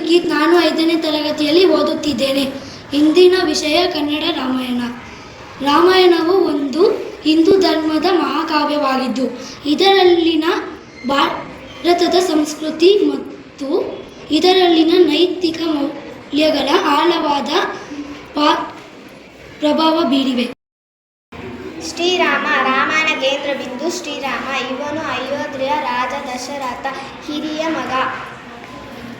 ಲಿಖಿತ್. ನಾನು 5ನೇ ತರಗತಿಯಲ್ಲಿ ಓದುತ್ತಿದ್ದೇನೆ. ಇಂದಿನ ವಿಷಯ ಕನ್ನಡ ರಾಮಾಯಣ. ರಾಮಾಯಣವು ಒಂದು ಹಿಂದೂ ಧರ್ಮದ ಮಹಾಕಾವ್ಯವಾಗಿದ್ದು ಇದರಲ್ಲಿನ ಭಾರತದ ಸಂಸ್ಕೃತಿ ಮತ್ತು ಇದರಲ್ಲಿನ ನೈತಿಕ ಮೌಲ್ಯಗಳ ಆಳವಾದ ಪ್ರಭಾವ ಬೀರಿವೆ. ಶ್ರೀರಾಮ. ರಾಮನ ಕೇಂದ್ರಬಿಂದು ಶ್ರೀರಾಮ. ಇವನು ಅಯೋಧ್ಯೆಯ ರಾಜ ದಶರಥ ಹಿರಿಯ ಮಗ.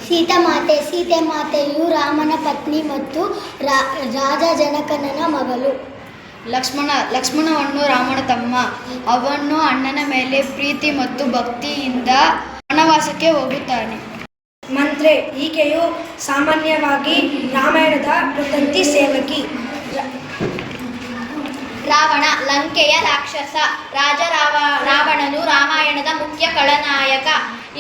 ಸೀತಾಮಾತೆ. ಸೀತಾಮಾತೆಯು ರಾಮನ ಪತ್ನಿ ಮತ್ತು ರಾಜ ಜನಕನ ಮಗಳು. ಲಕ್ಷ್ಮಣನು ರಾಮನ ತಮ್ಮ. ಅವನು ಅಣ್ಣನ ಮೇಲೆ ಪ್ರೀತಿ ಮತ್ತು ಭಕ್ತಿಯಿಂದ ವನವಾಸಕ್ಕೆ ಹೋಗುತ್ತಾನೆ. ಮಂತ್ರೆ. ಈಕೆಯು ಸಾಮಾನ್ಯವಾಗಿ ರಾಮಾಯಣದ ಪ್ರಕೃತಿ ಸೇವಕಿ. ರಾವಣ. ಲಂಕೆಯ ರಾಕ್ಷಸ. ರಾವಣನು ರಾಮಾಯಣದ ಮುಖ್ಯ ಖಳನಾಯಕ.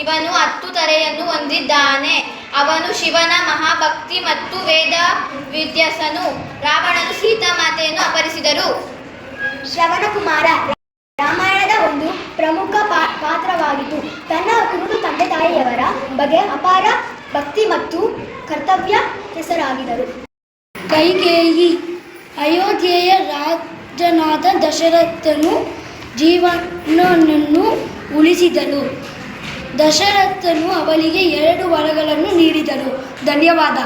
ಇವನು 10 ತಲೆಯನ್ನು ಹೊಂದಿದ್ದಾನೆ. ಅವನು ಶಿವನ ಮಹಾಭಕ್ತಿ ಮತ್ತು ವೇದ ವಿದ್ಯಾಸನು. ರಾವಣನು ಸೀತಾಮಾತೆಯನ್ನು ಅಪಹರಿಸಿದರು. ಶ್ರವಣಕುಮಾರ. ರಾಮಾಯಣದ ಒಂದು ಪ್ರಮುಖ ಪಾತ್ರವಾಗಿದ್ದು ತನ್ನ ಕುರುಡು ತಂದೆ ತಾಯಿಯವರ ಬಗ್ಗೆ ಅಪಾರ ಭಕ್ತಿ ಮತ್ತು ಕರ್ತವ್ಯ ಹೆಸರಾಗಿದ್ದರು. ಕೈಕೇಯಿ. ಅಯೋಧ್ಯೆಯ ರಾಜನಾದ ದಶರಥನು ಜೀವನವನ್ನು ಉಳಿಸಿದನು. ದಶರಥನು ಅವಳಿಗೆ 2 ವರಗಳನ್ನು ನೀಡಿದನು. ಧನ್ಯವಾದ.